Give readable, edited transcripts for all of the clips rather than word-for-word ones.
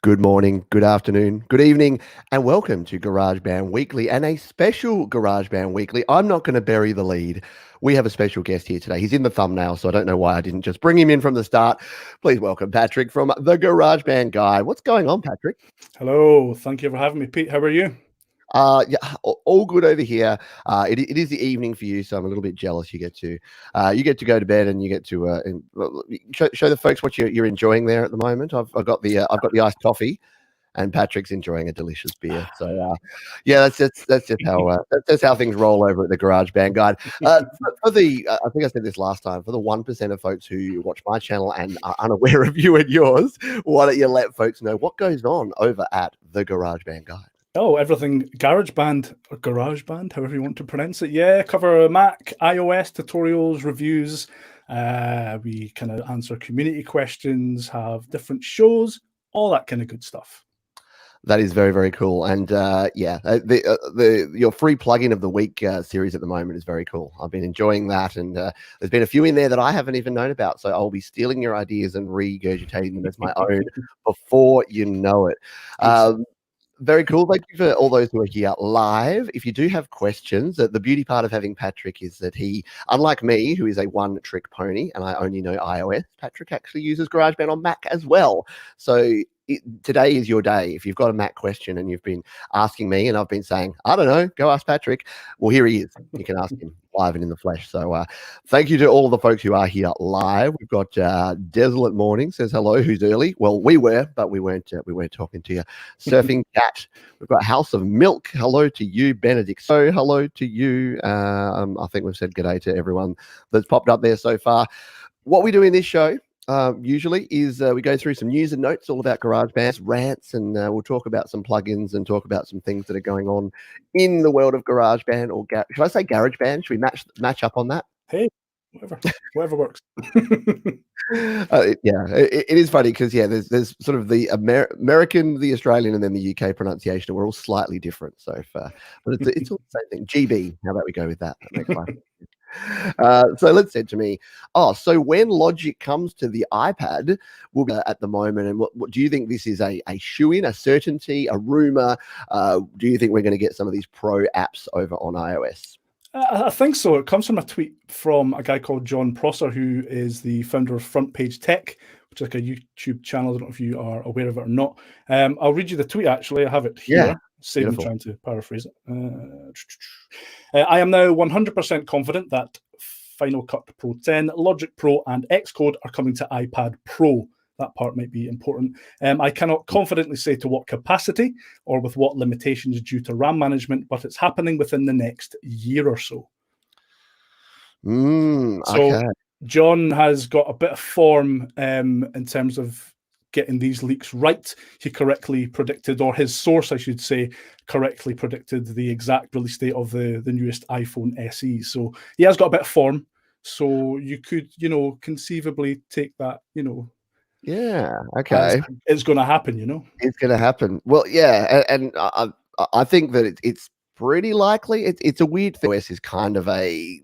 Good morning, good afternoon, good evening, and welcome to GarageBand Weekly and a special GarageBand Weekly. I'm not going to bury the lead. We have a special guest here today. He's in the thumbnail, so I don't know why I didn't just bring him in from the start. Please welcome Patrick from the GarageBand Guide. What's going on, Patrick? Hello, thank you for having me, Pete. How are you? Yeah, all good over here. It is the evening for you, so I'm a little bit jealous. You get to go to bed and you get to show the folks what you're enjoying there at the moment. I've got the iced coffee, and Patrick's enjoying a delicious beer. So, yeah, that's just how things roll over at the GarageBand Guide. I think I said this last time. For the 1% of folks who watch my channel and are unaware of you and yours, why don't you let folks know what goes on over at the GarageBand Guide? Oh, everything GarageBand or GarageBand, however you want to pronounce it. Yeah, cover Mac, iOS tutorials, reviews. We kind of answer community questions, have different shows, all that kind of good stuff. That is very, very cool. And your free plugin of the week series at the moment is very cool. I've been enjoying that, and there's been a few in there that I haven't even known about. So I'll be stealing your ideas and regurgitating them as my own before you know it. Very cool. Thank you for all those who are here live. If you do have questions, the beauty part of having Patrick is that he, unlike me, who is a one-trick pony, and I only know iOS, Patrick actually uses GarageBand on Mac as well. So today is your day. If you've got a Mac question and you've been asking me and I've been saying, I don't know, go ask Patrick. Well, here he is. You can ask him live and in the flesh. So thank you to all of the folks who are here live. We've got Desolate Morning says hello, who's early. Well, we were, but we weren't talking to you. Surfing Cat. We've got House of Milk. Hello to you, Benedict. So hello to you. I think we've said g'day to everyone that's popped up there so far. What we do in this show usually is we go through some news and notes all about GarageBand, rants, and we'll talk about some plugins and talk about some things that are going on in the world of GarageBand, or should I say GarageBand? Should we match up on that? Hey, whatever works. It is funny because there's sort of the American, the Australian, and then the UK pronunciation. We're all slightly different, so but it's all the same thing. GB. How about we go with that? That makes life. So let's say to me, so when Logic comes to the iPad, we'll be at the moment, and what do you think this is a shoe-in, a certainty, a rumor? Do you think we're going to get some of these pro apps over on iOS? I think so. It comes from a tweet from a guy called John Prosser, who is the founder of Front Page Tech, which is like a YouTube channel. I don't know if you are aware of it or not. I'll read you the tweet, actually. I have it here. Yeah, Save me trying to paraphrase it. I am now 100% confident that Final Cut Pro 10, Logic Pro, and Xcode are coming to iPad Pro. That part might be important. I cannot confidently say to what capacity or with what limitations due to RAM management, but it's happening within the next year or so. Okay. So John has got a bit of form in terms of getting these leaks right. He correctly predicted, or his source, I should say, correctly predicted the exact release date of the newest iPhone SE. So he has got a bit of form. So you could, conceivably take that, yeah, okay. It's going to happen, It's going to happen. Well, yeah, and I think that it's pretty likely. It's a weird thing. OS is kind of a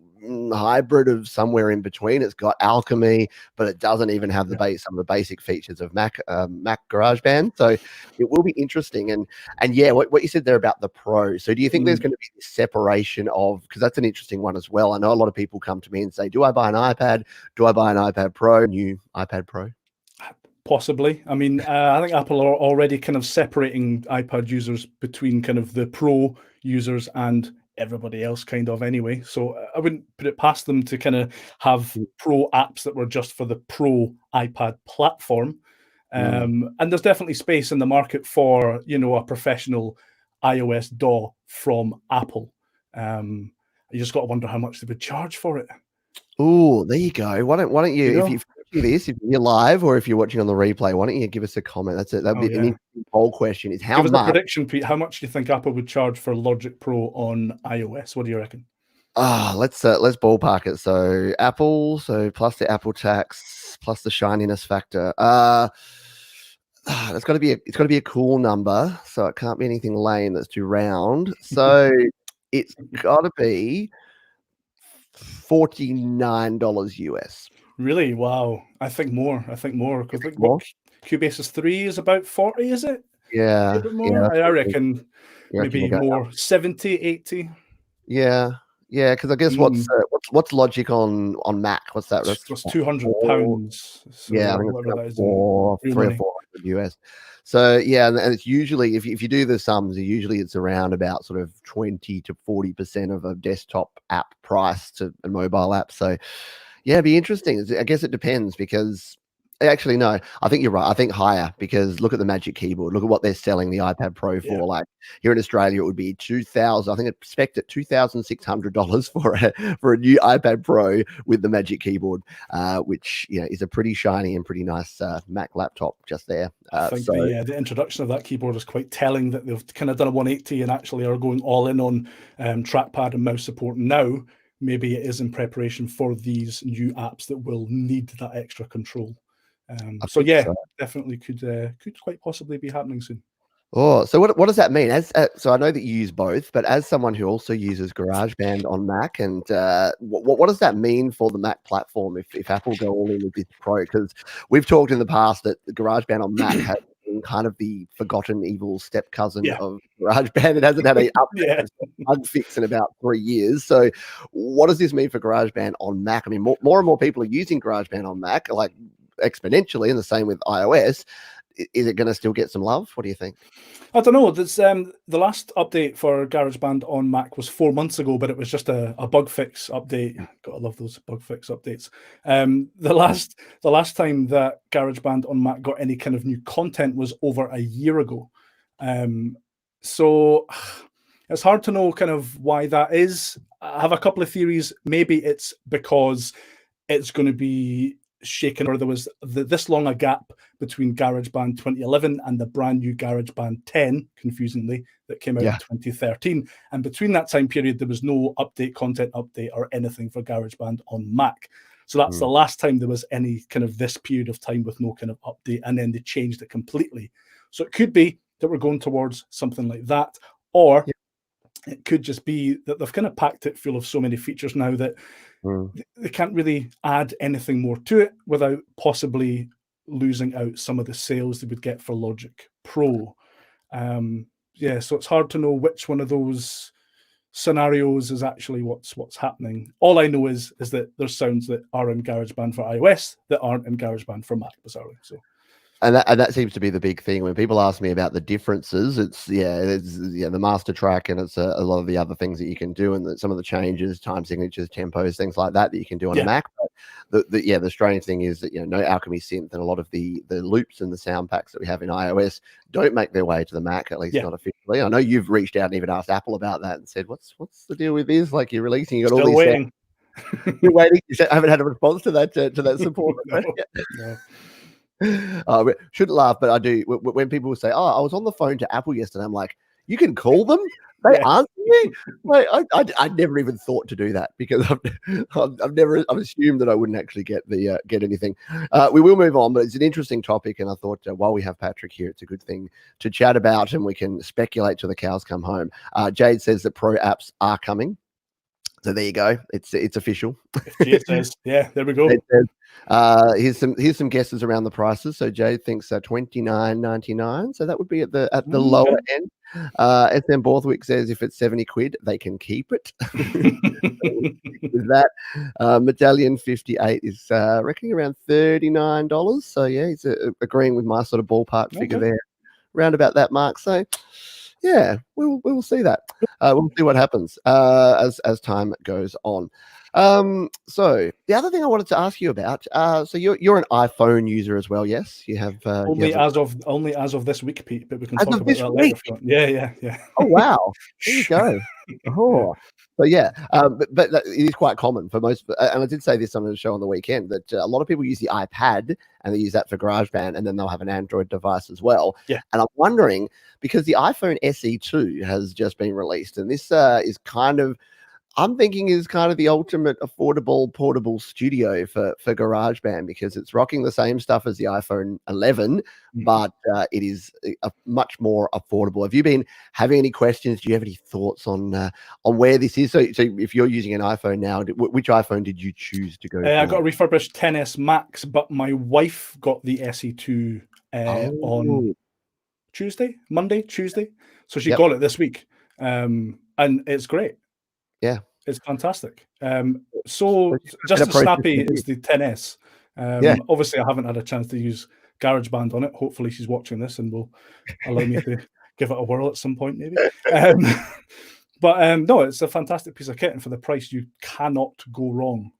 hybrid of somewhere in between. It's got Alchemy, but it doesn't even have some of the basic features of Mac GarageBand. So it will be interesting. And yeah, what you said there about the Pro. So do you think there's going to be this separation of, because that's an interesting one as well. I know a lot of people come to me and say, do I buy an iPad? Do I buy an iPad Pro? New iPad Pro? Possibly. I mean, I think Apple are already kind of separating iPad users between kind of the Pro users and everybody else kind of anyway. So I wouldn't put it past them to kind of have Pro apps that were just for the Pro iPad platform. And there's definitely space in the market for, a professional iOS DAW from Apple. You just got to wonder how much they would charge for it. Oh, there you go. Why don't you, if you're live or if you're watching on the replay, why don't you give us a comment? That's it. That'd be an interesting poll question. Is how much? Give us a prediction, Pete. How much do you think Apple would charge for Logic Pro on iOS? What do you reckon? Let's ballpark it. So Apple, plus the Apple tax, plus the shininess factor. It's got to be a cool number. So it can't be anything lame that's too round. So it's got to be $49 US. Really? Wow. I think more. You Because think like what more? Cubase's 3 is about 40, is it? Maybe a Yeah, bit yeah, more? that's I what it is. reckon You reckon we'll maybe go up? more 70, 80. Yeah, yeah, because I guess Mm, what's Logic on Mac? What's that? That's that's what, 4. £200. Yeah, I So think it's whatever around that is in real 3 or money. 400 US. So yeah, and it's usually if you do the sums, usually it's around about sort of 20 to 40% of a desktop app price to a mobile app. So yeah, it'd be interesting. I guess it depends because actually no, I think you're right. I think higher because look at the Magic Keyboard. Look at what they're selling the iPad Pro Yeah, for. Like here in Australia, it would be 2,000. I think it's spec'd at $2,600 for a new iPad Pro with the Magic Keyboard, which is a pretty shiny and pretty nice Mac laptop just there. I think So the introduction of that keyboard is quite telling that they've kind of done a 180 and actually are going all in on trackpad and mouse support now. Maybe it is in preparation for these new apps that will need that extra control. I So think yeah, so. definitely could quite possibly be happening soon. Oh, so what does that mean? So I know that you use both, but as someone who also uses GarageBand on Mac, and what does that mean for the Mac platform if Apple go all in with this Pro? Because we've talked in the past that the GarageBand on Mac has been kind of the forgotten evil step cousin Yeah, of GarageBand. It hasn't had a update, yeah. it's got a bug fix in about 3 years. So what does this mean for GarageBand on Mac? I mean, more and more people are using GarageBand on Mac, like exponentially, and the same with iOS. Is it going to still get some love? What do you think? I don't know. This the last update for GarageBand on Mac was 4 months ago, but it was just a bug fix update. Gotta love those bug fix updates. The last time that GarageBand on Mac got any kind of new content was over a year ago. So it's hard to know kind of why that is. I have a couple of theories. Maybe it's because it's going to be shaken, or there was this long a gap between GarageBand 2011 and the brand new GarageBand 10, confusingly, that came out in Yeah. 2013. And between that time period, there was no content update, or anything for GarageBand on Mac. So that's the last time there was any kind of this period of time with no kind of update, and then they changed it completely. So it could be that we're going towards something like that, or it could just be that they've kind of packed it full of so many features now that Mm. they can't really add anything more to it without possibly losing out some of the sales they would get for Logic Pro. So it's hard to know which one of those scenarios is actually what's happening. All I know is that there's sounds that are in GarageBand for iOS that aren't in GarageBand for Mac, bizarrely. So And that seems to be the big thing when people ask me about the differences. It's the master track, and it's a lot of the other things that you can do, and some of the changes, time signatures, tempos, things like that you can do on a yeah, Mac. But the strange thing is that no Alchemy synth, and a lot of the loops and the sound packs that we have in iOS don't make their way to the Mac, at least yeah, not officially. I know you've reached out and even asked Apple about that and said, "What's the deal with this? Like you're releasing, you got all still these sound, waiting. you're waiting." I haven't had a response to that support No, request yet. no. Shouldn't laugh, but I do. When people say, "Oh, I was on the phone to Apple yesterday," I'm like, "You can call them. They Yeah, answer me." Like, I never even thought to do that because I've assumed that I wouldn't actually get anything. We will move on, but it's an interesting topic, and I thought while we have Patrick here, it's a good thing to chat about, and we can speculate till the cows come home. Jade says that Pro apps are coming. So there you go. It's official. if Jay says, yeah, there we go. Jade says, here's some guesses around the prices. So Jade thinks $29.99. So that would be at the lower Okay. end. SM Borthwick says if it's 70 quid, they can keep it. With that, Medallion 58 is reckoning around $39. So yeah, he's agreeing with my sort of ballpark figure Okay. there, round about that mark. So yeah, we will see that. We'll see what happens as time goes on. So the other thing I wanted to ask you about, so you're an iPhone user as well, yes? You have Only as of this week, Pete, but we can as talk of about this that later week. if you want. Yeah, yeah. Oh wow, there you go. Oh, so yeah, but it is quite common for most. And I did say this on the show on the weekend that a lot of people use the iPad and they use that for GarageBand, and then they'll have an Android device as well. Yeah. And I'm wondering because the iPhone SE2 has just been released, and this is kind of. I'm thinking is kind of the ultimate affordable portable studio for GarageBand, because it's rocking the same stuff as the iPhone 11, but it is a much more affordable. Have you been having any questions? Do you have any thoughts on where this is? So if you're using an iPhone now, which iPhone did you choose to go for? I got a refurbished 10s Max, but my wife got the SE2 on Monday, Tuesday. So she got it this week, and it's great. Yeah, it's fantastic. So just as snappy as the 10s. Obviously, I haven't had a chance to use GarageBand on it. Hopefully, she's watching this and will allow me to give it a whirl at some point, maybe. But no, it's a fantastic piece of kit, and for the price, you cannot go wrong.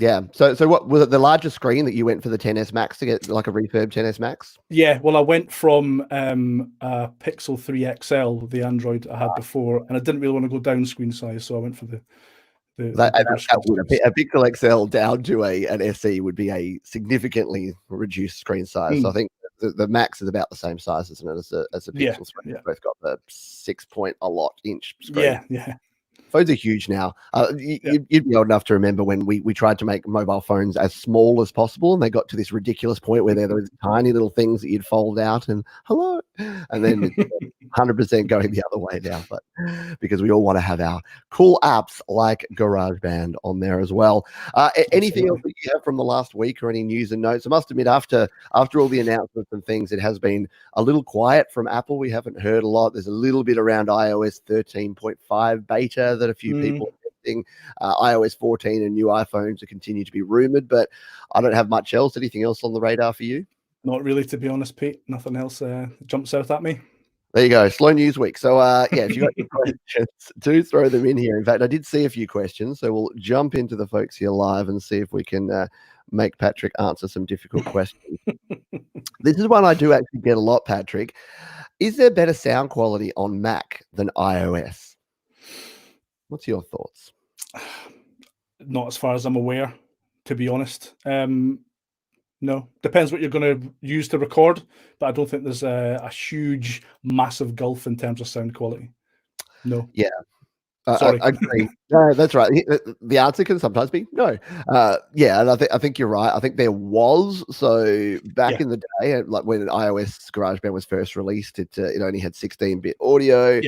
Yeah. So what was it? The larger screen that you went for the 10s Max to get, like a refurb 10s Max? Yeah. Well, I went from a Pixel 3 XL, the Android I had before, and I didn't really want to go down screen size, so I went for the bigger screen size. A Pixel XL down to an SE would be a significantly reduced screen size. So I think the Max is about the same size, isn't it, as a Pixel screen? Yeah. Both got the 6-point-a-lot-inch screen. Yeah. Phones are huge now. You'd be old enough to remember when we tried to make mobile phones as small as possible, and they got to this ridiculous point where they're those tiny little things that you'd fold out and hello, and then it's 100% going the other way now. But because we all want to have our cool apps like GarageBand on there as well. Anything else that you have from the last week, or any news and notes? I must admit, after all the announcements and things, it has been a little quiet from Apple. We haven't heard a lot. There's a little bit around iOS 13.5 beta that a few people are testing. iOS 14 and new iPhones are continue to be rumored, but I don't have much else. Anything else on the radar for you? Not really, to be honest, Pete. Nothing else jumps out at me. There you go. Slow news week. So if you got any questions, do throw them in here. In fact, I did see a few questions, so we'll jump into the folks here live and see if we can make Patrick answer some difficult questions. This is one I do actually get a lot, Patrick. Is there better sound quality on Mac than iOS? What's your thoughts? Not as far as I'm aware, to be honest. No, depends what you're going to use to record, but I don't think there's a huge, massive gulf in terms of sound quality. No. Yeah. Sorry. I agree. No, that's right. The answer can sometimes be no. And I think you're right. I think there was, so back in the day, like when iOS GarageBand was first released, it only had 16-bit audio.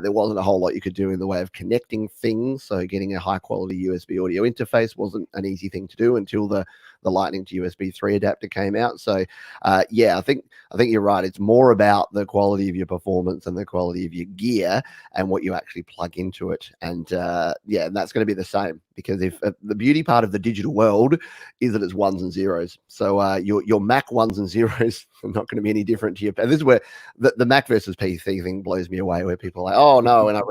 There wasn't a whole lot you could do in the way of connecting things. So getting a high quality USB audio interface wasn't an easy thing to do until the Lightning to USB 3 adapter came out. So I think you're right. It's more about the quality of your performance and the quality of your gear and what you actually plug into it. And that's going to be the same, because if the beauty part of the digital world is that it's ones and zeros. So your Mac ones and zeros are not going to be any different to your. And this is where the Mac versus PC thing blows me away, where people are like, oh no, when I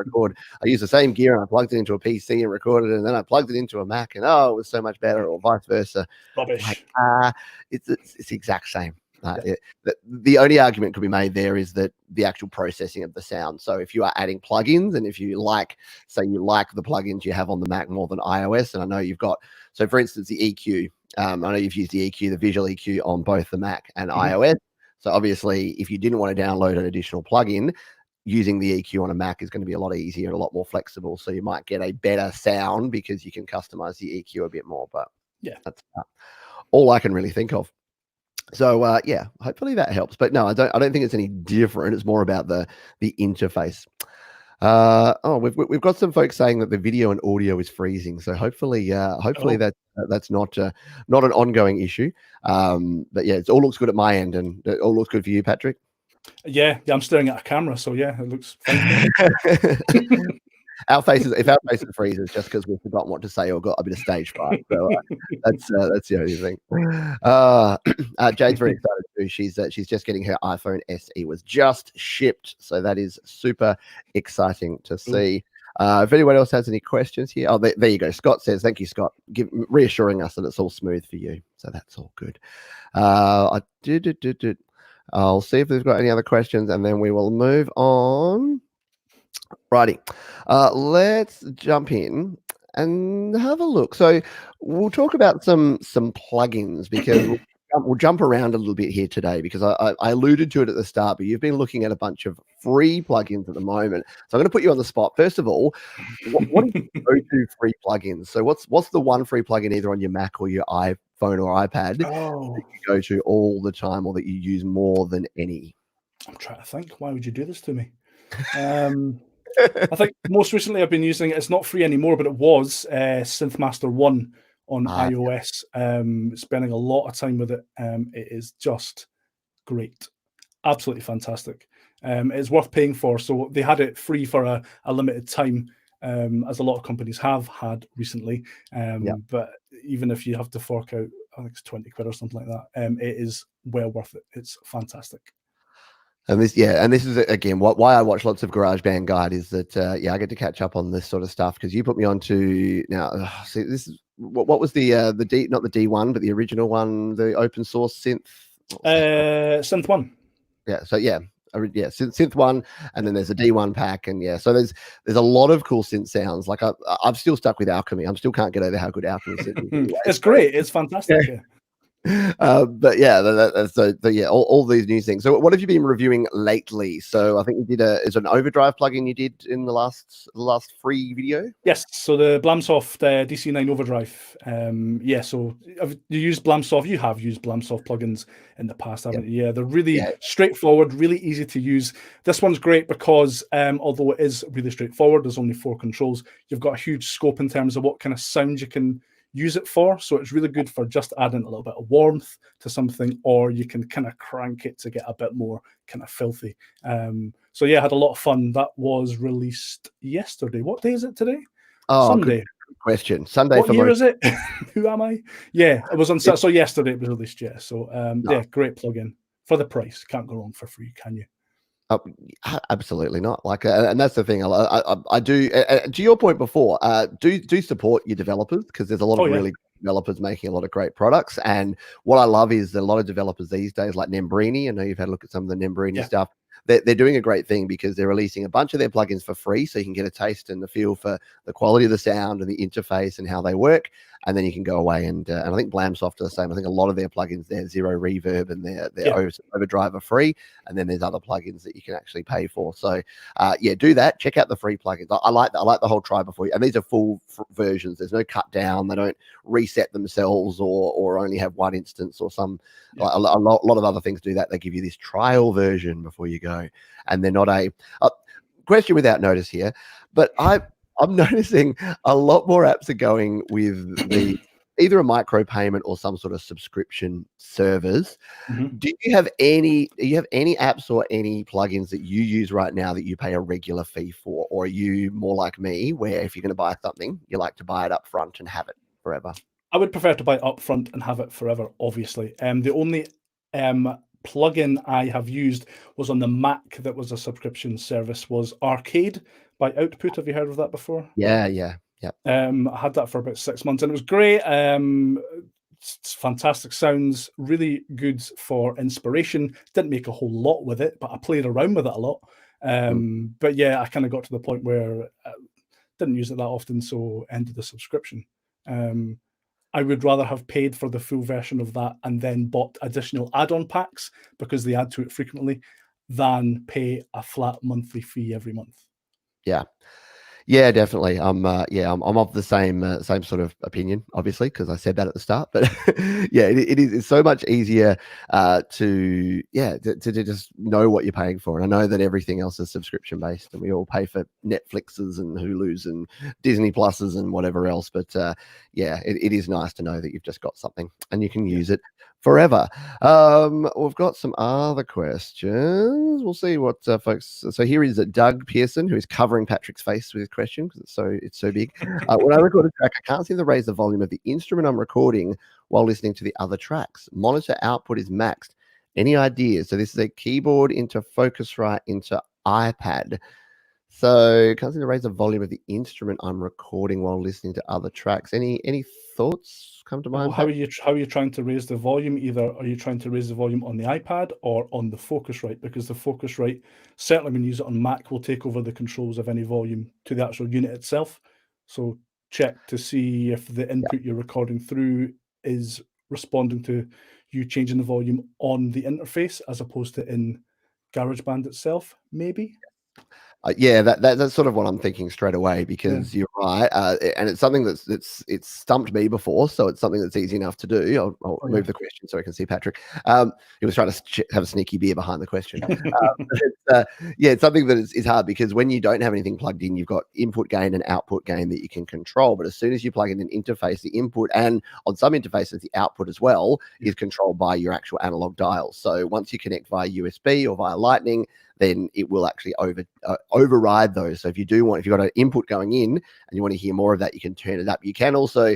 use the same gear and I plugged it into a PC and recorded it, and then I plugged it into a Mac and it was so much better, or vice versa. Rubbish. It's the exact same. The only argument could be made there is that the actual processing of the sound. So if you are adding plugins, and if you like the plugins you have on the Mac more than iOS, and I know you've got, so for instance, the EQ. I know you've used the EQ, the visual EQ on both the Mac and iOS. So obviously, if you didn't want to download an additional plugin, using the EQ on a Mac is going to be a lot easier and a lot more flexible. So you might get a better sound because you can customize the EQ a bit more. But that's all I can really think of. So hopefully that helps. But no, I don't think it's any different. It's more about the interface. We've got some folks saying that the video and audio is freezing. So hopefully that's not an ongoing issue. But yeah, it all looks good at my end, and it all looks good for you, Patrick. Yeah, I'm staring at a camera, so yeah, it looks fine. If our faces freezes just because we've forgotten what to say or got a bit of stage fright. So that's the only thing. Jade's very excited too. She's just getting her iPhone SE was just shipped, so that is super exciting to see. If anyone else has any questions here, there you go. Scott says, "Thank you, Scott, reassuring us that it's all smooth for you." So that's all good. I'll see if we've got any other questions, and then we will move on. Righty, let's jump in and have a look. So we'll talk about some plugins, because we'll we'll jump around a little bit here today because I alluded to it at the start, but you've been looking at a bunch of free plugins at the moment. So I'm going to put you on the spot. First of all, what are your go-to free plugins? So what's the one free plugin either on your Mac or your iPhone or iPad that Oh, you go to all the time or that you use more than any? I'm trying to think. Why would you do this to me? I think most recently I've been using it. It's not free anymore, but it was SynthMaster 1 on Ah, iOS. Spending a lot of time with it. It is just great. Absolutely fantastic. It's worth paying for. So they had it free for a limited time, as a lot of companies have had recently. yeah. But even if you have to fork out, I think it's 20 quid or something like that, it is well worth it. It's fantastic. And this is again why I watch lots of GarageBand Guide is that I get to catch up on this sort of stuff because you put me onto now. See, this is what was the D, not the D1 but the original one, the open source synth. Synth 1. Yeah, so synth one, and then there's a D1 pack, and so there's a lot of cool synth sounds. Like I'm still stuck with Alchemy. I'm still can't get over how good Alchemy synth is. Anyway. It's great. It's fantastic. Yeah. But all these new things. So what have you been reviewing lately? So I think you did is an overdrive plugin you did in the last free video. Yes, so the Blamsoft DC9 Overdrive. So have you used Blamsoft? You have used Blamsoft plugins in the past, haven't you? Yeah, they're really straightforward, really easy to use. This one's great because although it is really straightforward, there's only 4 controls. You've got a huge scope in terms of what kind of sound you can use it for. So it's really good for just adding a little bit of warmth to something, or you can kind of crank it to get a bit more kind of filthy. I had a lot of fun. That was released yesterday. What day is it today? Sunday. Good question. Sunday. What year is it? Who am I? Yeah, it was on. So yesterday it was released. Yeah. So great plugin for the price. Can't go wrong for free, can you? Absolutely not. Like, and that's the thing. I do. To your point before, do support your developers because there's a lot of really good developers making a lot of great products. And what I love is that a lot of developers these days, like Nembrini. I know you've had a look at some of the Nembrini stuff. They're doing a great thing because they're releasing a bunch of their plugins for free, so you can get a taste and the feel for the quality of the sound and the interface and how they work. And then you can go away and I think Blamsoft are the same. I think a lot of their plugins, they're zero reverb and their overdrive are free. And then there's other plugins that you can actually pay for. So do that. Check out the free plugins. I like that. I like the whole try before you. And these are full versions. There's no cut down. They don't reset themselves or only have one instance or some. Like a lot of other things do that. They give you this trial version before you go, and they're not a question without notice here. But I'm noticing a lot more apps are going with the either a micro payment or some sort of subscription service. Mm-hmm. Do you have any apps or any plugins that you use right now that you pay a regular fee for, or are you more like me where if you're going to buy something, you like to buy it up front and have it forever? I would prefer to buy it up front and have it forever, obviously. The only plugin I have used was on the Mac that was a subscription service was Arcade by Output. Have you heard of that before? Yeah. I had that for about 6 months and it was great. It's fantastic sounds, really good for inspiration. Didn't make a whole lot with it, but I played around with it a lot. But yeah, I kind of got to the point where I didn't use it that often, so ended the subscription. I would rather have paid for the full version of that and then bought additional add-on packs because they add to it frequently than pay a flat monthly fee every month. Yeah, definitely. I'm of the same sort of opinion, obviously, because I said that at the start. But it's so much easier to just know what you're paying for. And I know that everything else is subscription based, and we all pay for Netflixes and Hulus and Disney Pluses and whatever else. But it is nice to know that you've just got something and you can use it forever. We've got some other questions. We'll see what folks. So here is Doug Pearson, who is covering Patrick's face with his question because it's so big. When I record a track, I can't seem to raise the volume of the instrument I'm recording while listening to the other tracks. Monitor output is maxed. Any ideas? So this is a keyboard into Focusrite into iPad. So can't seem to raise the volume of the instrument I'm recording while listening to other tracks. Any thoughts come to mind? How are you trying to raise the volume? Either are you trying to raise the volume on the iPad or on the Focusrite? Because the Focusrite, certainly when you use it on Mac, will take over the controls of any volume to the actual unit itself. So check to see if the input you're recording through is responding to you changing the volume on the interface as opposed to in GarageBand itself, maybe. Yeah, that's sort of what I'm thinking straight away, because you're right, and it's something it's stumped me before, so it's something that's easy enough to do. I'll move the question so I can see Patrick. He was trying to have a sneaky beer behind the question. It's something that is hard, because when you don't have anything plugged in, you've got input gain and output gain that you can control. But as soon as you plug in an interface, the input, and on some interfaces the output as well, is controlled by your actual analog dials. So once you connect via USB or via Lightning, then it will actually override those. So if you've got an input going in and you want to hear more of that, you can turn it up. You can also,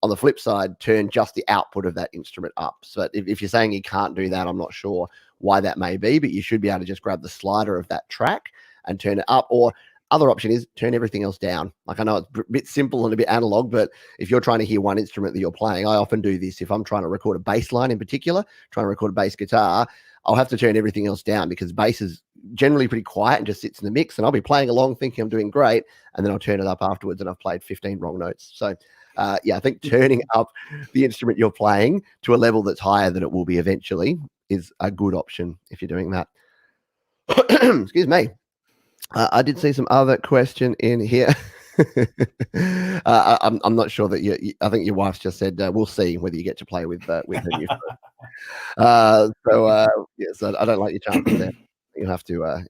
on the flip side, turn just the output of that instrument up. So if you're saying you can't do that, I'm not sure why that may be, but you should be able to just grab the slider of that track and turn it up. Or other option is turn everything else down. Like, I know it's a bit simple and a bit analog, but if you're trying to hear one instrument that you're playing, I often do this. If I'm trying to record a bass line in particular, trying to record a bass guitar, I'll have to turn everything else down, because bass is generally pretty quiet and just sits in the mix, and I'll be playing along thinking I'm doing great, and then I'll turn it up afterwards and I've played 15 wrong notes. So I think turning up the instrument you're playing to a level that's higher than it will be eventually is a good option if you're doing that. Excuse me. I did see some other question in here. I'm not sure that I think your wife's just said we'll see whether you get to play with her new phone. Yes, I don't like your chances there. You'll have to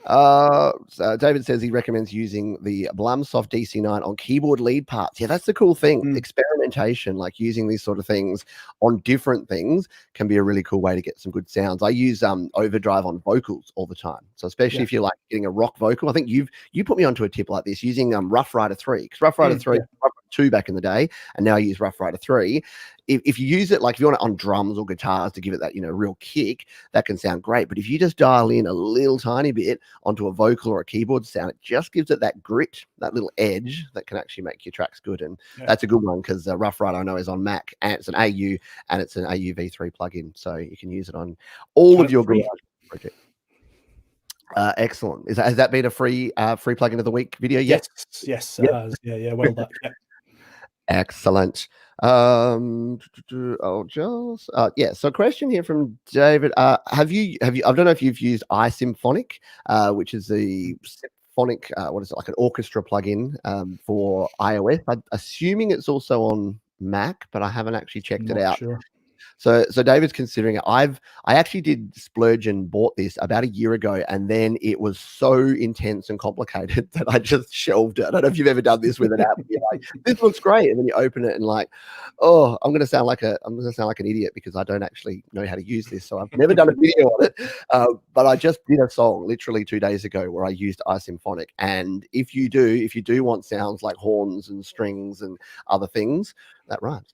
So David says he recommends using the Blumsoft DC9 on keyboard lead parts. Yeah, that's the cool thing. Experimentation, like using these sort of things on different things, can be a really cool way to get some good sounds. I use overdrive on vocals all the time. So especially if you're like getting a rock vocal, I think you put me onto a tip like this, using Rough Rider 3, because Rough Rider 3, Rough Rider 2 back in the day, and now I use Rough Rider 3. If you use it, like if you want it on drums or guitars to give it that, real kick, that can sound great. But if you just dial in a little tiny bit onto a vocal or a keyboard sound, it just gives it that grit, that little edge that can actually make your tracks good. And that's a good one, because Rough Rider, I know, is on Mac, and it's an AU, and it's an AU V3 plugin. So you can use it on all of your Garage projects. Excellent. Has that been a free plugin of the week video yet? Yes, it has. Yeah, well done. Excellent. So question here from David. Have you I don't know if you've used iSymphonic, which is the symphonic, what is it, like an orchestra plugin for iOS. I'm assuming it's also on Mac, but I haven't actually checked it out. Sure. So David's considering it. I actually did splurge and bought this about a year ago, and then it was so intense and complicated that I just shelved it. I don't know if you've ever done this with an app. You're like, this looks great, and then you open it and like, oh, I'm going to sound like an idiot because I don't actually know how to use this. So I've never done a video on it, but I just did a song literally 2 days ago where I used iSymphonic. And if you do want sounds like horns and strings and other things, that rhymes,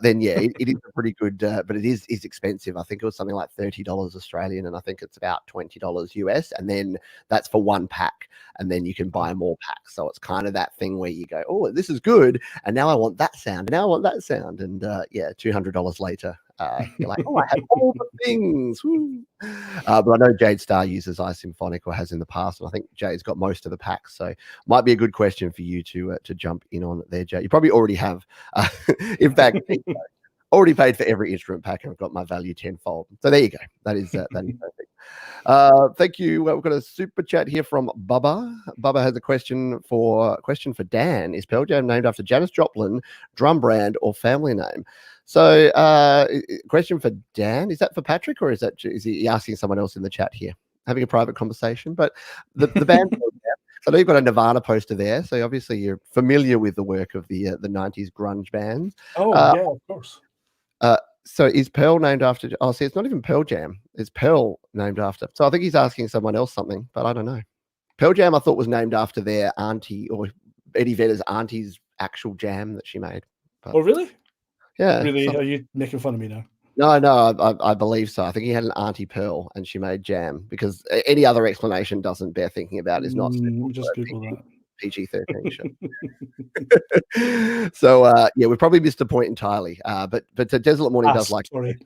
then yeah, it is a pretty good, but it is expensive. I think it was something like $30 Australian, and I think it's about $20 US, and then that's for one pack, and then you can buy more packs. So it's kind of that thing where you go, oh, this is good, and now I want that sound, and now I want that sound, and $200 later, you're like, oh, I have all the things. But I know Jade Star uses iSymphonic, or has in the past, and I think Jade's got most of the packs, so might be a good question for you to jump in on there, Jade. You probably already have. In fact, already paid for every instrument pack, and I've got my value tenfold. So there you go. That is perfect. Thank you. We've got a super chat here from Bubba. Bubba has a question for Dan. Is Pearl Jam named after Janis Joplin, drum brand, or family name? So, question for Dan. Is that for Patrick, or is he asking someone else in the chat here? Having a private conversation. But the band. I know you've got a Nirvana poster there, so obviously you're familiar with the work of the 90s grunge bands. Oh, yeah, of course. So is Pearl named after... Oh, see, it's not even Pearl Jam. It's Pearl named after... So I think he's asking someone else something, but I don't know. Pearl Jam, I thought, was named after their auntie, or Eddie Vedder's auntie's actual jam that she made. But, oh, really? Yeah. Really? Are you making fun of me now? No, I believe so. I think he had an Auntie Pearl, and she made jam, because any other explanation doesn't bear thinking about. Is not just Google that. PG-13 show. So we probably missed a point entirely. But Desolate Morning does like. Sorry.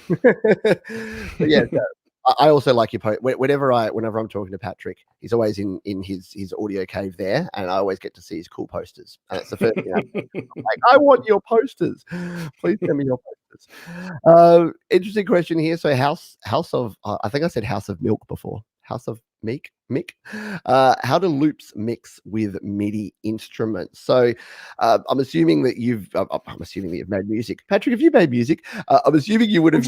But yeah, I also like your post. Whenever I'm talking to Patrick, he's always in his audio cave there, and I always get to see his cool posters. And it's the first thing like, I want your posters. Please send me your posters. Interesting question here. So house of I think I said House of Milk before. House of Mick. How do loops mix with MIDI instruments? So I'm assuming that you've made music. Patrick, have you made music? I'm assuming you would have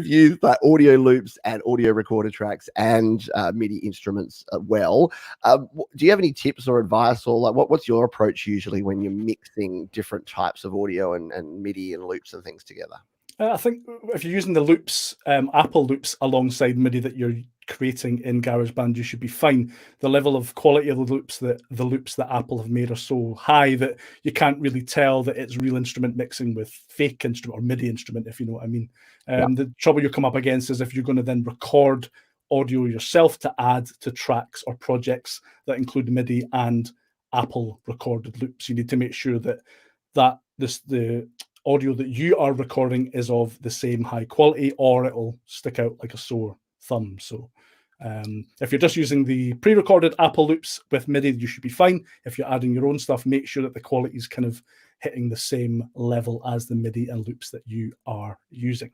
used like audio loops and audio recorder tracks and MIDI instruments well. Do you have any tips or advice, or like what's your approach usually when you're mixing different types of audio and MIDI and loops and things together? I think if you're using the loops, Apple loops alongside MIDI that you're creating in GarageBand, you should be fine. The level of quality of the loops that Apple have made are so high that you can't really tell that it's real instrument mixing with fake instrument or MIDI instrument, if you know what I mean. The trouble you come up against is if you're going to then record audio yourself to add to tracks or projects that include MIDI and Apple recorded loops. You need to make sure that the audio that you are recording is of the same high quality, or it'll stick out like a sore thumb. So if you're just using the pre-recorded Apple loops with MIDI, you should be fine. If you're adding your own stuff, make sure that the quality is kind of hitting the same level as the MIDI and loops that you are using.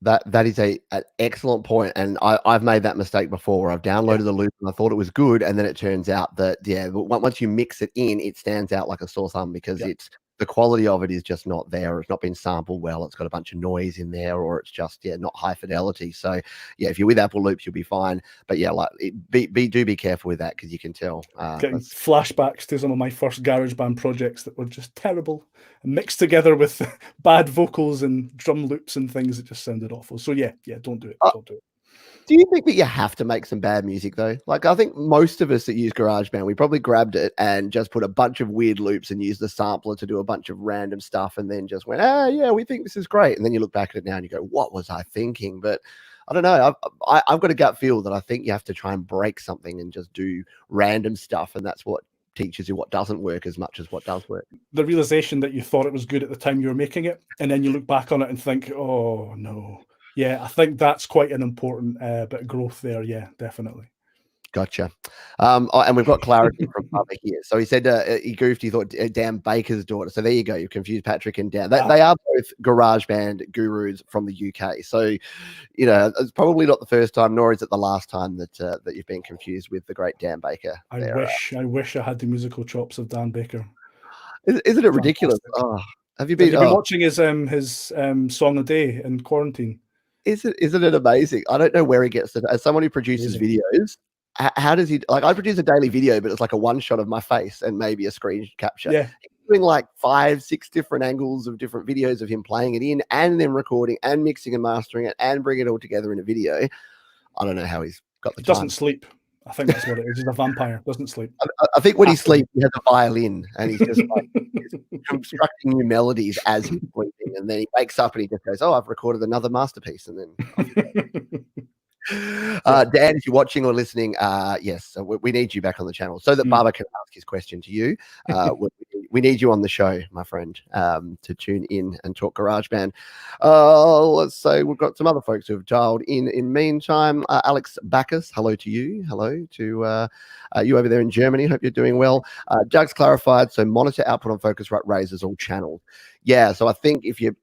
That is an excellent point, and I've made that mistake before where I've downloaded the loop and I thought it was good, and then it turns out that once you mix it in, it stands out like a sore thumb because it's the quality of it is just not there. It's not been sampled well. It's got a bunch of noise in there, or it's just not high fidelity. So if you're with Apple loops, you'll be fine. But be careful with that because you can tell. Getting flashbacks to some of my first GarageBand projects that were just terrible, mixed together with bad vocals and drum loops and things that just sounded awful. So don't do it. Don't do it. Do you think that you have to make some bad music though? Like I think most of us that use GarageBand, we probably grabbed it and just put a bunch of weird loops and used the sampler to do a bunch of random stuff and then just went, we think this is great. And then you look back at it now and you go, what was I thinking? But I don't know. I've got a gut feel that I think you have to try and break something and just do random stuff. And that's what teaches you what doesn't work as much as what does work. The realization that you thought it was good at the time you were making it, and then you look back on it and think, oh no. Yeah, I think that's quite an important bit of growth there. Yeah, definitely. Gotcha. And we've got clarity from Bubba here. So he said he goofed. He thought Dan Baker's daughter. So there you go. You confused Patrick and Dan. They are both GarageBand gurus from the UK. So, it's probably not the first time, nor is it the last time that you've been confused with the great Dan Baker. I wish I had the musical chops of Dan Baker. Isn't it ridiculous? Oh, have you been watching his song a day in quarantine? Isn't it amazing? I don't know where he gets it. As someone who produces videos, how does he I produce a daily video, but it's like a one shot of my face and maybe a screen capture. Yeah. He's doing like 5-6 different angles of different videos of him playing it in and then recording and mixing and mastering it and bringing it all together in a video. I don't know how he's got the time. Doesn't sleep. I think that's what it is. He's a vampire. Doesn't sleep. I think when he sleeps, he has a violin and he's just like he's constructing new melodies as he's sleeping. And then he wakes up and he just goes, "Oh, I've recorded another masterpiece." And then Dan, if you're watching or listening, yes, so we need you back on the channel so that Baba can ask his question to you. We need you on the show, my friend, to tune in and talk GarageBand. Let's say we've got some other folks who have dialed in. In meantime, Alex Bacchus, hello to you. Hello to you over there in Germany. Hope you're doing well. Doug's clarified. So monitor output on Focusrite raises all channels. Yeah, so I think if you're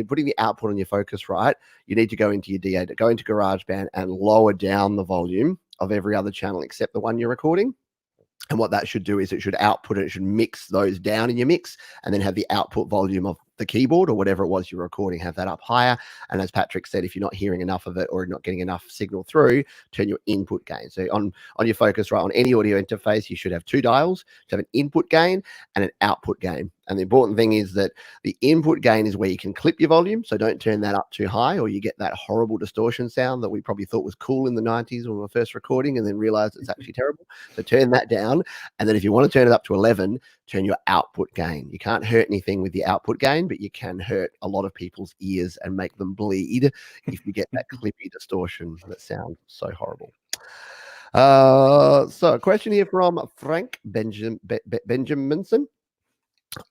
putting the output on your Focusrite, you need to go into your DA, go into GarageBand and lower down the volume of every other channel except the one you're recording. And what that should do is it should output it. It should mix those down in your mix and then have the output volume of the keyboard or whatever it was you're recording, have that up higher. And as Patrick said, if you're not hearing enough of it or not getting enough signal through, turn your input gain. So on your Focusrite, on any audio interface, you should have 2 dials to have an input gain and an output gain. And the important thing is that the input gain is where you can clip your volume. So don't turn that up too high or you get that horrible distortion sound that we probably thought was cool in the 90s when we were first recording and then realized it's actually terrible. So turn that down. And then if you want to turn it up to 11, turn your output gain. You can't hurt anything with the output gain, but you can hurt a lot of people's ears and make them bleed if you get that clippy distortion that sounds so horrible. So a question here from Frank Benjaminson.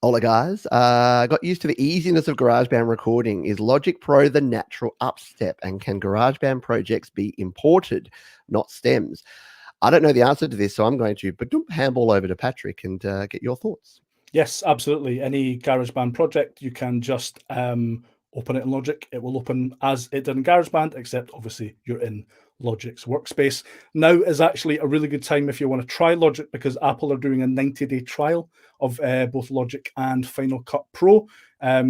Hola guys, got used to the easiness of GarageBand recording. Is Logic Pro the natural upstep, and can GarageBand projects be imported, not stems? I don't know the answer to this, so I'm going to handball over to Patrick and get your thoughts. Yes, absolutely. Any GarageBand project, you can just open it in Logic. It will open as it did in GarageBand, except obviously you're in Logic's workspace. Now is actually a really good time if you want to try Logic, because Apple are doing a 90-day trial of both Logic and Final Cut Pro.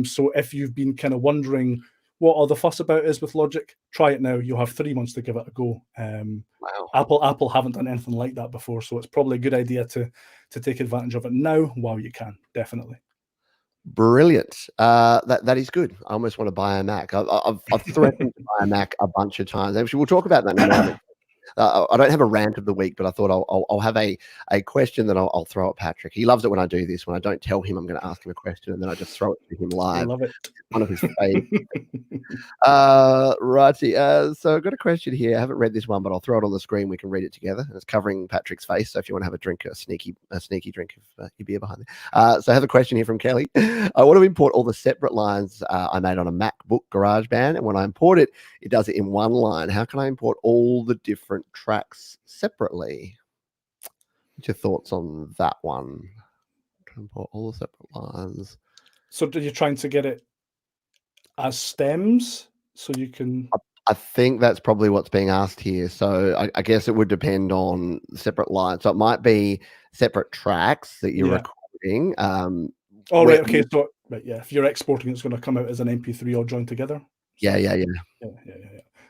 So if you've been kind of wondering what all the fuss about is with Logic, try it now. You'll have 3 months to give it a go. Wow. Apple haven't done anything like that before, so it's probably a good idea to take advantage of it now while you can. Definitely. Brilliant. That is good. I almost want to buy a Mac. I've threatened to buy a Mac a bunch of times. Actually, we'll talk about that in a moment. I don't have a rant of the week, but I thought I'll have a question that I'll throw at Patrick. He loves it when I do this, when I don't tell him I'm going to ask him a question and then I just throw it to him I live. love it. One of his favorite. Righty. So I've got a question here. I haven't read this one, but I'll throw it on the screen. We can read it together. It's covering Patrick's face. So if you want to have a drink, a sneaky drink of your beer behind there. So I have a question here from Kelly. I want to import all the separate lines I made on a MacBook GarageBand, and when I import it, it does it in one line. How can I import all the different tracks separately? What's your thoughts on that one? Import all the separate lines. So you're trying to get it as stems so you can... I think that's probably what's being asked here. So I guess it would depend on separate lines. So it might be separate tracks that you're recording. Oh, right. Okay. So, right, yeah. If you're exporting, it's going to come out as an MP3 all joined together. So,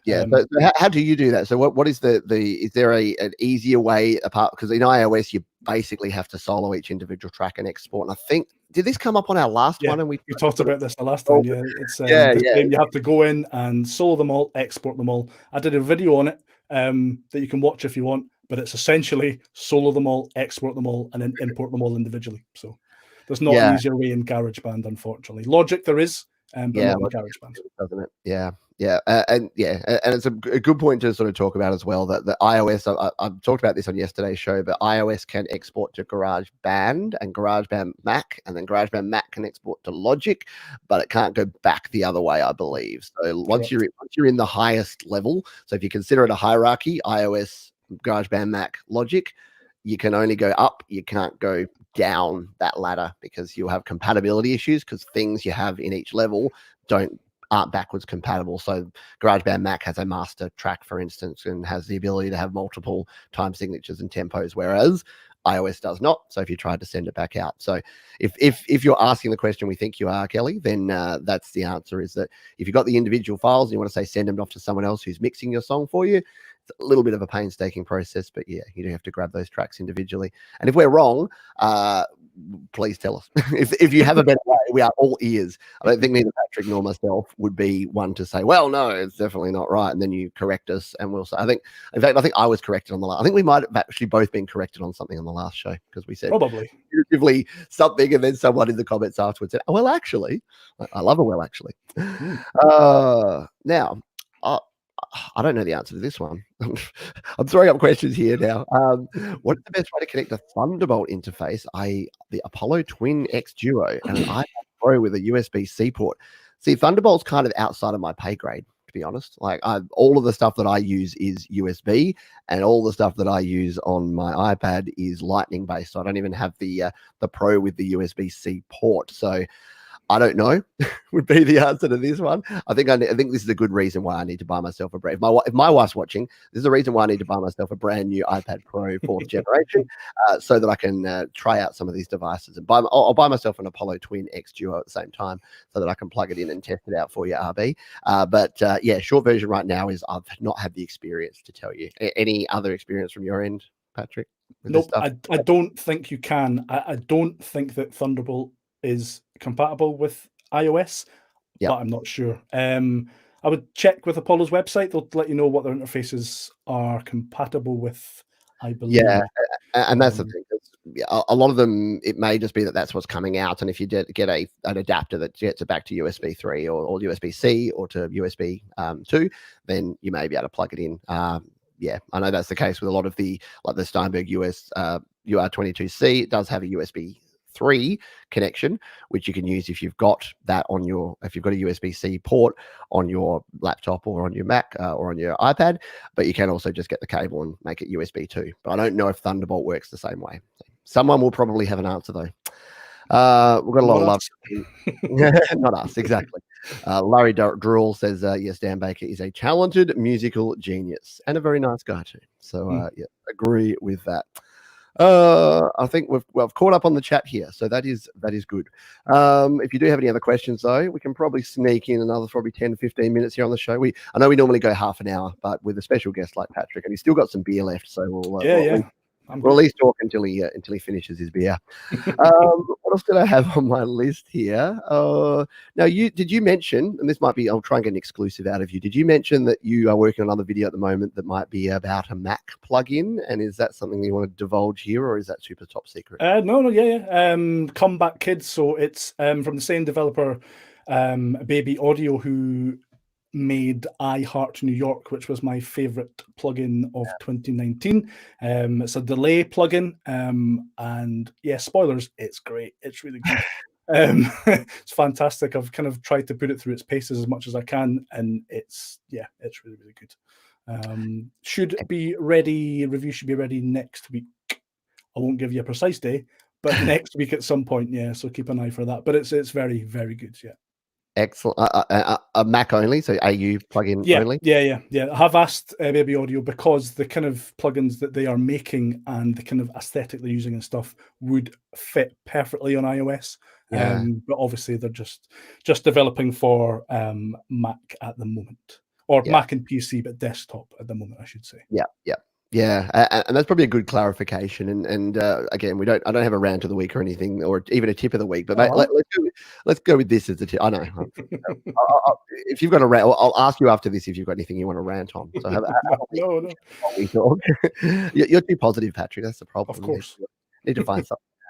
Yeah. So how do you do that? So what is is there an easier way apart? Because in iOS, you basically have to solo each individual track and export. And I think, did this come up on our last one? And we talked about this the last time. Yeah. It's you have to go in and solo them all, export them all. I did a video on it that you can watch if you want, but it's essentially solo them all, export them all, and then import them all individually. So there's not an easier way in GarageBand, unfortunately. Logic there is, but not in GarageBand. Doesn't it? Yeah. And it's a good point to sort of talk about as well, that the iOS, I've talked about this on yesterday's show, but iOS can export to GarageBand and GarageBand Mac, and then GarageBand Mac can export to Logic, but it can't go back the other way, I believe. So once you're in the highest level, so if you consider it a hierarchy, iOS, GarageBand Mac, Logic, you can only go up, you can't go down that ladder, because you'll have compatibility issues, because things you have in each level aren't backwards compatible. So GarageBand Mac has a master track, for instance, and has the ability to have multiple time signatures and tempos, whereas iOS does not. So if you tried to send it back out, so if you're asking the question we think you are, Kelly, then that's the answer, is that if you've got the individual files and you want to say send them off to someone else who's mixing your song for you, it's a little bit of a painstaking process, but yeah, you do have to grab those tracks individually. And if we're wrong, please tell us. if you have a better way, we are all ears. I don't think neither Patrick nor myself would be one to say, well, no, it's definitely not right, and then you correct us and we'll say, I think I was corrected on the last. I think we might have actually both been corrected on something on the last show, because we said probably something, and then someone in the comments afterwards said, oh, well, actually. I love a well, actually. Now, I don't know the answer to this one. I'm throwing up questions here now. What's the best way to connect a Thunderbolt interface, the Apollo Twin X Duo, and an iPad Pro with a USB-C port? See, Thunderbolt's kind of outside of my pay grade, to be honest. Like, all of the stuff that I use is USB, and all the stuff that I use on my iPad is Lightning based. So I don't even have the Pro with the USB-C port. So I don't know would be the answer to this one. I think this is a good reason why I need to buy myself a brand. If my wife's watching, this is the reason why I need to buy myself a brand new iPad Pro 4th generation, so that I can try out some of these devices. And I'll buy myself an Apollo Twin X Duo at the same time, so that I can plug it in and test it out for you, RB. But short version right now is I've not had the experience to tell you. Any other experience from your end, Patrick? Nope, I don't think you can. I don't think that Thunderbolt is compatible with iOS, but I'm not sure. I would check with Apollo's website. They'll let you know what their interfaces are compatible with, I believe. Yeah, and that's the thing. A lot of them, it may just be that that's what's coming out, and if you get an adapter that gets it back to USB 3 or USB-C or to USB 2, then you may be able to plug it in. Yeah, I know that's the case with a lot of the Steinberg UR22C. It does have a USB 3 connection, which you can use if you've got that on your, if you've got a USB-C port on your laptop or on your Mac or on your iPad. But you can also just get the cable and make it USB 2. But I don't know if Thunderbolt works the same way. Someone will probably have an answer though. We've got a lot of love. Not us, exactly. Larry Drool says, yes, Dan Baker is a talented musical genius and a very nice guy too. So, yeah, agree with that. I think we've caught up on the chat here, so that is good. If you do have any other questions, though, we can probably sneak in another probably 10, 15 minutes here on the show. I know we normally go half an hour, but with a special guest like Patrick, and he's still got some beer left, so we'll at least talk until he finishes his beer. What else did I have on my list here? Now, did you mention, and this might be, I'll try and get an exclusive out of you. Did you mention that you are working on another video at the moment that might be about a Mac plugin? And is that something you want to divulge here, or is that super top secret? No, Comeback Kids. So it's from the same developer, Baby Audio, who made I Heart New York, which was my favorite plugin of 2019. It's a delay plugin, and yeah, spoilers, it's great. It's really good. It's fantastic. I've kind of tried to put it through its paces as much as I can, and it's really, really good. Should be ready. Review should be ready next week. I won't give you a precise day, but next week at some point. Yeah, so keep an eye for that. But it's very, very good. Yeah. Excellent. A Mac only, so AU plugin only? Yeah. I have asked Baby Audio, because the kind of plugins that they are making and the kind of aesthetic they're using and stuff would fit perfectly on iOS. Yeah. But obviously they're just developing for Mac at the moment, or Mac and PC, but desktop at the moment, I should say. Yeah, and that's probably a good clarification. And again, I don't have a rant of the week or anything, or even a tip of the week. But mate, let's go with this as the tip. I know. If you've got a rant, I'll ask you after this if you've got anything you want to rant on. So no. We talk. You're too positive, Patrick. That's the problem. Of course, need to find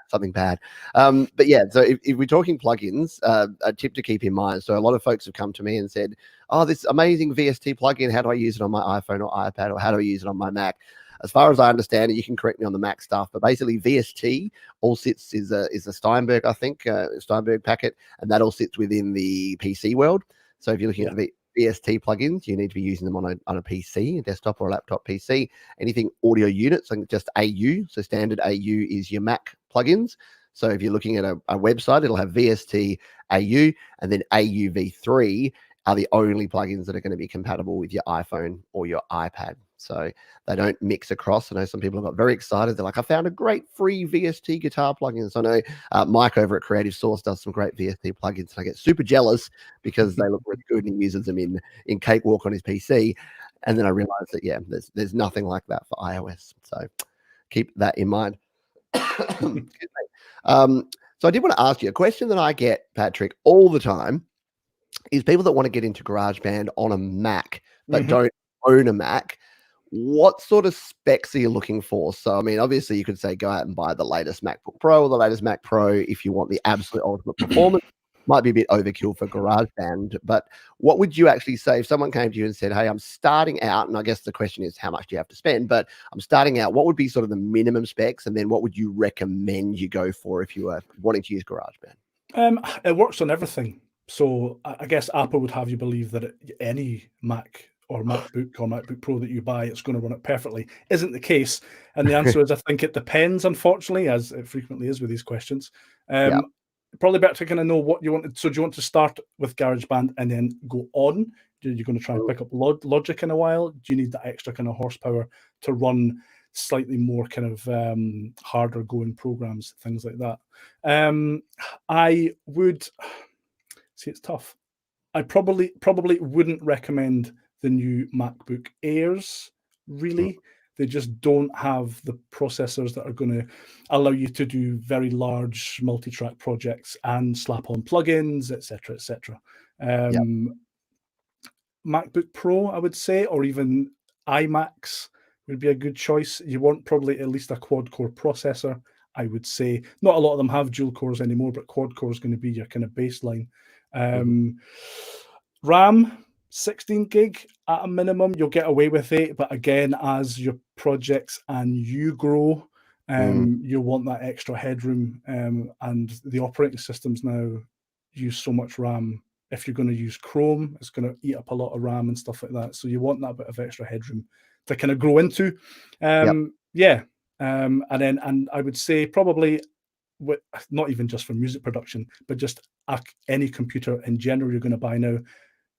something bad. But yeah, so if we're talking plugins, a tip to keep in mind. So a lot of folks have come to me and said, oh, this amazing VST plugin, how do I use it on my iPhone or iPad, or how do I use it on my Mac? As far as I understand it, you can correct me on the Mac stuff, but basically VST all sits is a Steinberg, I think, Steinberg packet, and that all sits within the PC world. So if you're looking at the VST plugins, you need to be using them on a PC, a desktop or a laptop PC. Anything audio units, and just AU, so standard AU is your Mac plugins. So if you're looking at a website, it'll have VST AU, and then AU V3 are the only plugins that are going to be compatible with your iPhone or your iPad. So they don't mix across. I know some people have got very excited. They're like, I found a great free VST guitar plugin. So I know Mike over at Creative Source does some great VST plugins. And I get super jealous because they look really good and he uses them in Cakewalk on his PC. And then I realized that, there's nothing like that for iOS. So keep that in mind. So I did want to ask you a question that I get, Patrick, all the time is people that want to get into GarageBand on a Mac but don't own a Mac. What sort of specs are you looking for? So, I mean, obviously you could say go out and buy the latest MacBook Pro or the latest Mac Pro if you want the absolute ultimate performance. Might be a bit overkill for GarageBand, but what would you actually say if someone came to you and said, hey, I'm starting out, and I guess the question is how much do you have to spend, but I'm starting out, what would be sort of the minimum specs, and then what would you recommend you go for if you were wanting to use GarageBand? It works on everything. So I guess Apple would have you believe that any Mac or MacBook or MacBook Pro that you buy, it's going to run it perfectly. Isn't the case. And the answer is, I think it depends, unfortunately, as it frequently is with these questions. Probably better to kind of know what you want. So do you want to start with GarageBand and then go on? You're going to try and pick up Logic in a while? Do you need that extra kind of horsepower to run slightly more kind of harder going programs, things like that? I would see, it's tough. I probably wouldn't recommend the new MacBook Airs, really. They just don't have the processors that are going to allow you to do very large multi-track projects and slap on plugins, etc., etc. MacBook Pro, I would say, or even iMacs would be a good choice. You want probably at least a quad-core processor, I would say. Not a lot of them have dual cores anymore, but quad-core is going to be your kind of baseline. RAM, 16 gig at a minimum. You'll get away with 8, but again, as your projects and you grow, You'll want that extra headroom, and the operating systems now use so much RAM. If you're going to use Chrome, it's going to eat up a lot of RAM and stuff like that. So you want that bit of extra headroom to kind of grow into. Yeah. And I would say probably, not even just for music production, but just any computer in general you're going to buy now,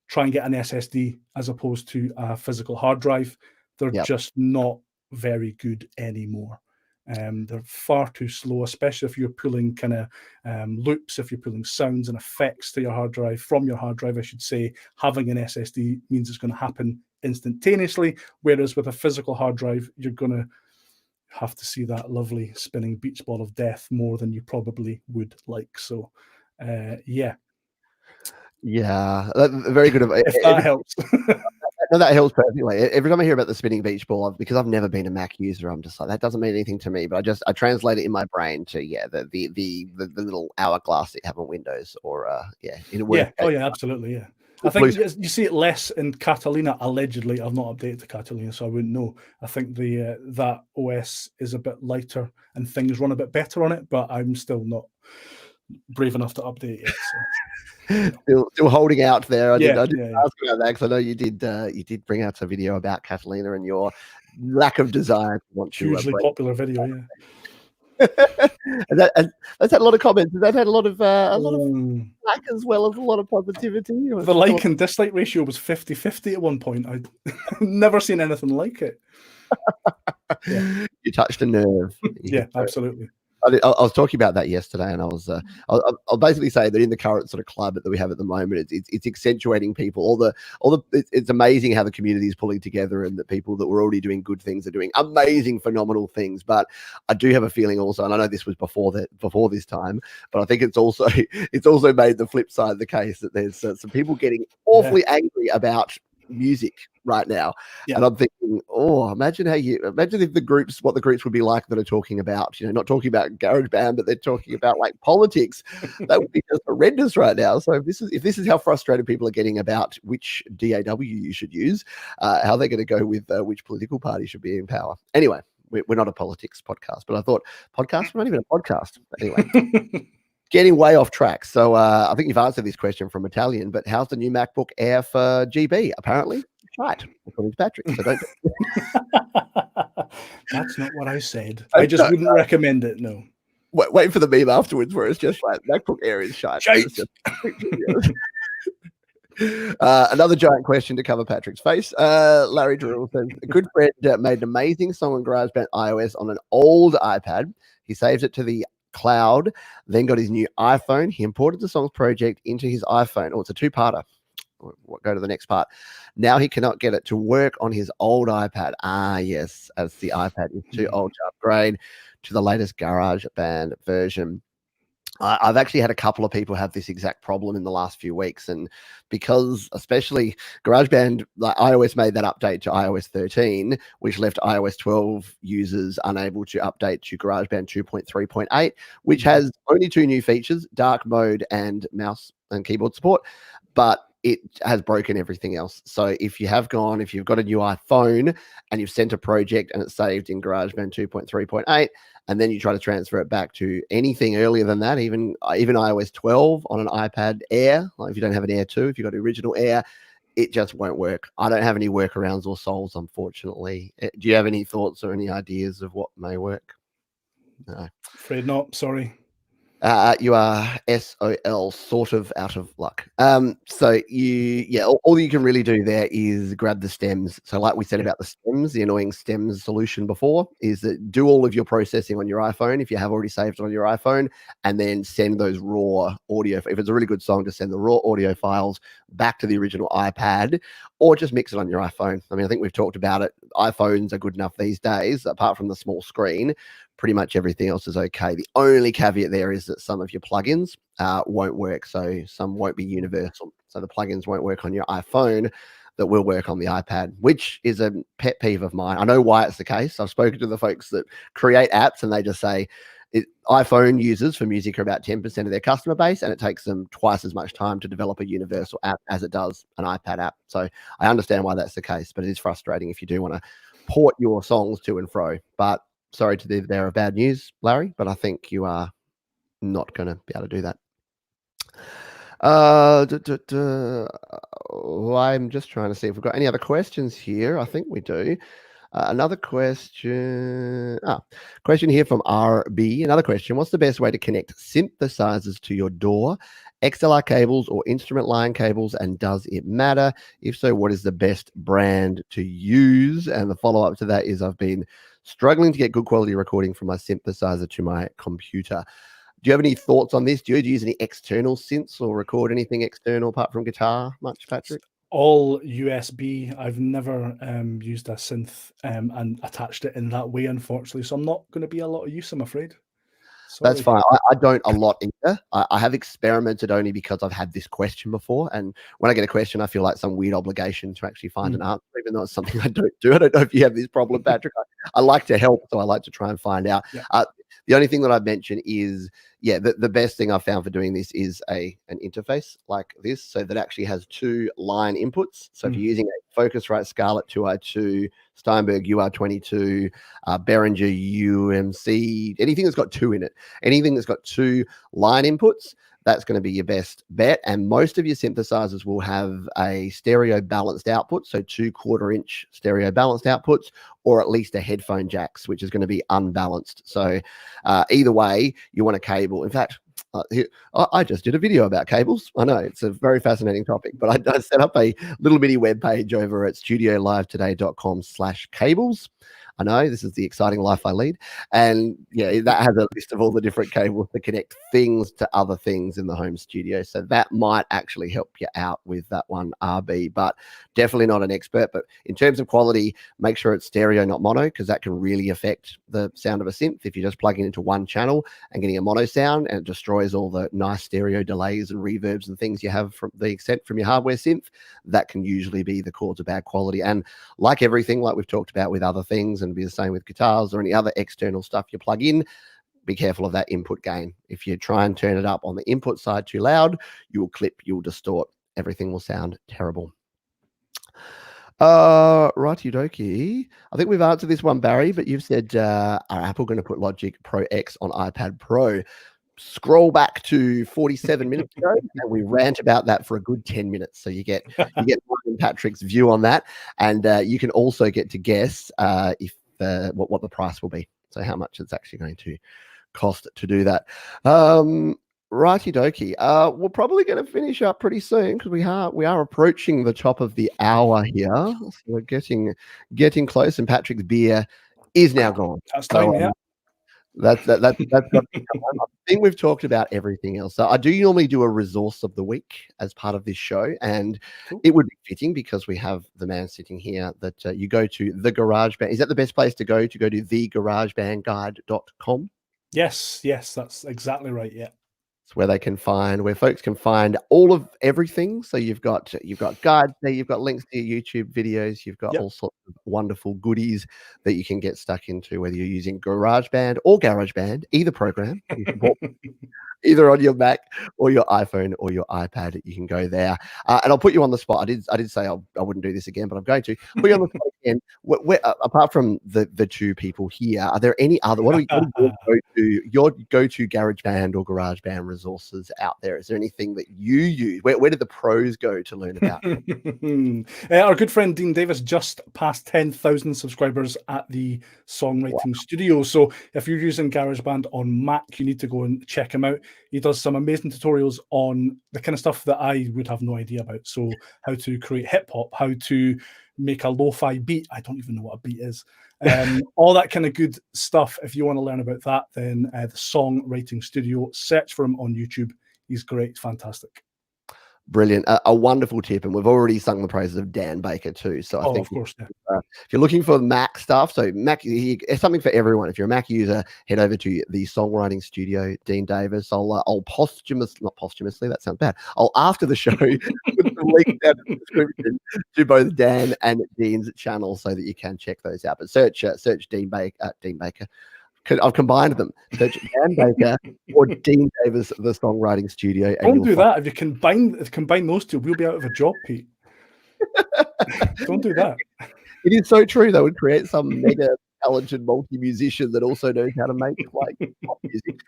try and get an SSD as opposed to a physical hard drive. They're just not very good anymore. They're far too slow, especially if you're pulling kind of loops, if you're pulling sounds and effects to your hard drive, from your hard drive, I should say. Having an SSD means it's going to happen instantaneously, whereas with a physical hard drive, you're going to have to see that lovely spinning beach ball of death more than you probably would like. So, yeah. Yeah, very good. If that helps. No, that helps perfectly. Every time I hear about the spinning beach ball, because I've never been a Mac user, I'm just like, that doesn't mean anything to me. But I translate it in my brain to the little hourglass that you have on Windows, or in a word. Yeah. Oh yeah, absolutely. Yeah. I think you see it less in Catalina. Allegedly, I've not updated to Catalina, so I wouldn't know. I think that OS is a bit lighter and things run a bit better on it, but I'm still not brave enough to update yet. So. Still holding out there. I did ask yeah. about that because I know you did bring out a video about Catalina and your lack of desire to want to. Hugely popular video, yeah. and that's had a lot of comments. That had a lot of like, as well as a lot of positivity. The like and dislike ratio was 50-50 at one point. I'd never seen anything like it. Yeah. You touched a nerve. Yeah, absolutely. I was talking about that yesterday, and I'll basically say that in the current sort of climate that we have at the moment, it's accentuating people. It's amazing how the community is pulling together, and the people that were already doing good things are doing amazing, phenomenal things. But I do have a feeling also, and I know this was before this time, but I think it's also made the flip side of the case that there's some people getting awfully angry about music right now. And I'm thinking, imagine if what the groups would be like that are talking about, not talking about GarageBand, but they're talking about like politics. That would be just horrendous right now. So if this is how frustrated people are getting about which DAW you should use, how they're going to go with which political party should be in power. Anyway, we're not a politics podcast, but I thought podcast, we're not even a podcast. Anyway. Getting way off track. So I think you've answered this question from Italian, but how's the new MacBook Air for GB? Apparently, right, according to Patrick. So don't. That's not what I said. I just wouldn't recommend it. No. Wait for the meme afterwards where it's just like MacBook Air is shite. Another giant question to cover Patrick's face. Larry Drill says, a good friend made an amazing song on GarageBand iOS on an old iPad. He saved it to the cloud, then got his new iPhone. He imported the songs project into his iPhone. It's a two-parter. Go to the next part. Now he cannot get it to work on his old iPad. Yes, as the iPad is too old to upgrade to the latest GarageBand version. I've actually had a couple of people have this exact problem in the last few weeks, and because especially GarageBand, like iOS made that update to iOS 13, which left iOS 12 users unable to update to GarageBand 2.3.8, which has only two new features, dark mode and mouse and keyboard support, but it has broken everything else. So if you've got a new iPhone and you've sent a project and it's saved in GarageBand 2.3.8, and then you try to transfer it back to anything earlier than that, even iOS 12 on an iPad Air, like if you don't have an Air 2, if you've got an original Air, it just won't work. I don't have any workarounds or solves, unfortunately. Do you have any thoughts or any ideas of what may work? No. Afraid not. Sorry. You are SOL, sort of out of luck. So all you can really do there is grab the stems. So like we said about the stems, the annoying stems solution before is that do all of your processing on your iPhone if you have already saved it on your iPhone, and then send those raw audio. If it's a really good song, just send the raw audio files back to the original iPad, or just mix it on your iPhone. I mean, I think we've talked about it. iPhones are good enough these days, apart from the small screen. Pretty much everything else is okay. The only caveat there is that some of your plugins won't work. So some won't be universal. So the plugins won't work on your iPhone that will work on the iPad, which is a pet peeve of mine. I know why it's the case. I've spoken to the folks that create apps, and they just say iPhone users for music are about 10% of their customer base, and it takes them twice as much time to develop a universal app as it does an iPad app. So I understand why that's the case, but it is frustrating if you do want to port your songs to and fro. But sorry to the bearer of bad news, Larry, but I think you are not going to be able to do that. I'm just trying to see if we've got any other questions here. I think we do. Another question. Question here from RB. Another question. What's the best way to connect synthesizers to your DAW, XLR cables, or instrument line cables? And does it matter? If so, what is the best brand to use? And the follow-up to that is I've been struggling to get good quality recording from my synthesizer to my computer. Do you have any thoughts on this? Do you use any external synths or record anything external apart from guitar much, Patrick? All USB. I've never used a synth and attached it in that way, unfortunately. So I'm not going to be a lot of use, I'm afraid. Sorry. That's fine. I don't a lot either. I have experimented only because I've had this question before. And when I get a question, I feel like some weird obligation to actually find an answer, even though it's something I don't do. I don't know if you have this problem, Patrick. I like to help, so I like to try and find out. Yeah. The only thing that I'd mention is, the best thing I've found for doing this is an interface like this, so that actually has 2 line inputs. So if you're using a Focusrite Scarlett 2i2, Steinberg UR22, Behringer UMC, anything that's got 2 in it, anything that's got 2 line inputs, that's going to be your best bet. And most of your synthesizers will have a stereo balanced output, so 2 1/4-inch stereo balanced outputs, or at least a headphone jacks, which is going to be unbalanced. So either way, you want a cable. In fact, I just did a video about cables. I know it's a very fascinating topic, but I set up a little mini web page over at studiolivetoday.com/cables. I know this is the exciting life I lead. And that has a list of all the different cables to connect things to other things in the home studio. So that might actually help you out with that one, RB, but definitely not an expert. But in terms of quality, make sure it's stereo, not mono, because that can really affect the sound of a synth. If you're just plugging into one channel and getting a mono sound, and it destroys all the nice stereo delays and reverbs and things you have from your hardware synth, that can usually be the cause of bad quality. And like everything, like we've talked about with other things, and be the same with guitars or any other external stuff you plug in, be careful of that input gain. If you try and turn it up on the input side too loud, you will clip, you'll distort, everything will sound terrible. Righty dokie. I think we've answered this one, Barry, but you've said, are Apple going to put Logic Pro X on iPad Pro? Scroll back to 47 minutes ago, and we rant about that for a good 10 minutes. So you get Patrick's view on that, and you can also get to guess if what the price will be. So how much it's actually going to cost to do that. Righty dokie. We're probably going to finish up pretty soon because we are approaching the top of the hour here. So we're getting close, and Patrick's beer is now gone. That's time, yeah. That's I think we've talked about everything else. So I do normally do a resource of the week as part of this show, and it would be fitting because we have the man sitting here that you go to the GarageBand. Is that the best place to go to thegaragebandguide.com? Yes, that's exactly right. Yeah. It's where folks can find all of everything. So you've got guides there, you've got links to your YouTube videos, you've got all sorts of wonderful goodies that you can get stuck into, whether you're using GarageBand or GarageBand, either program. Either on your Mac or your iPhone or your iPad, you can go there. And I'll put you on the spot. I did say I wouldn't do this again, but I'm going to put you on the spot again. Apart from the 2 people here, are there any other? What are your go-to GarageBand or GarageBand resources out there? Is there anything that you use? Where did the pros go to learn about? Our good friend Dean Davis just passed 10,000 subscribers at the Songwriting Studio. So if you're using GarageBand on Mac, you need to go and check him out. He does some amazing tutorials on the kind of stuff that I would have no idea about. So how to create hip hop, how to make a lo-fi beat. I don't even know what a beat is. All that kind of good stuff. If you want to learn about that, then the Songwriting Studio, search for him on YouTube. He's great, fantastic. Brilliant. A wonderful tip. And we've already sung the praises of Dan Baker too. So I think of course, if you're looking for Mac stuff, so Mac, it's something for everyone. If you're a Mac user, head over to the Songwriting Studio, Dean Davis. I'll not posthumously, that sounds bad. I'll, after the show, put some links down in the description to both Dan and Dean's channel so that you can check those out. But search Dean Baker. I've combined them. Search Dan Baker or Dean Davis, the Songwriting Studio. Don't do that. If you combine those 2, we'll be out of a job, Pete. Don't do that. It is so true. That would create some mega talented multi-musician that also knows how to make like pop music.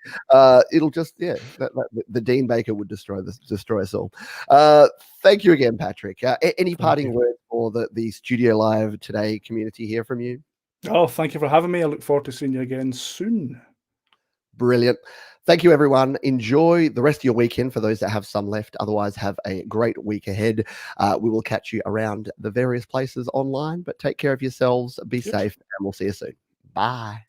It'll just the Dean Baker would destroy us all. Thank you again, Patrick. Any parting words for the Studio Live Today community here from you? Oh, thank you for having me. I look forward to seeing you again soon. Brilliant. Thank you, everyone. Enjoy the rest of your weekend for those that have some left. Otherwise, have a great week ahead. We will catch you around the various places online, but take care of yourselves, be safe, and we'll see you soon. Bye.